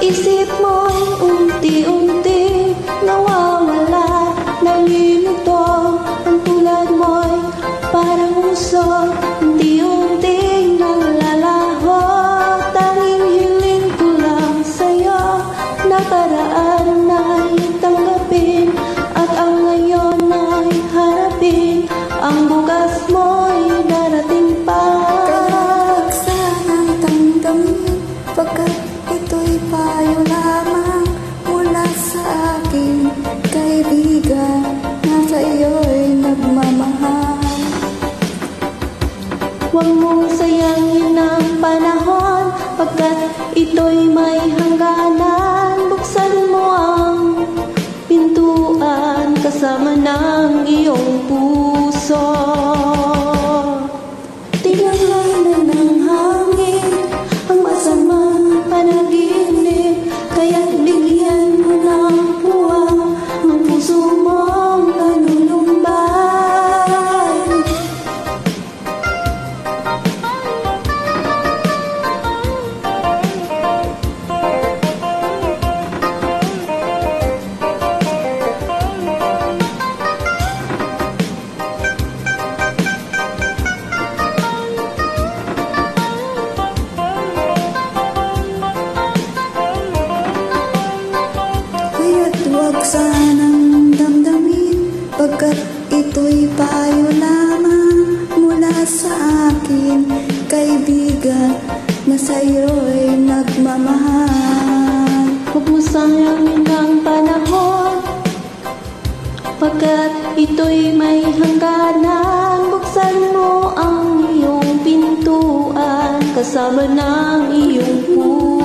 isip mo'y unti-unti nawawala, nalilito. Ang tulad mo'y parang uso, unti-unting nalalaho. Tanging hiling ko lang sa'yo, nakaraan na'y tanggapin, at ang ngayon ay harapin. Ang bukas mo'y darating pa. Sana'y tanggapin, pagkat ito'y payo lamang mula sa akin, kaibigan, na sa'yo'y nagmamahal. Huwag mong sayangin ang panahon, pagkat ito'y may hangganan. Buksan mo ang pintuan kasama ng iyong puso. Tinanglan ng hangin ang masamang panaginip, kaya't bigyan mo ng puwang ang puso mong kanulumbay. Huwag sanang damdamin, pagkat ito'y payo lamang mula sa akin, kaibigan, na sa'yo'y nagmamahal. Huwag mo sayangin ang panahon, pagkat ito'y may hangganan. Buksan mo ang iyong pintuan kasama ng iyong puso.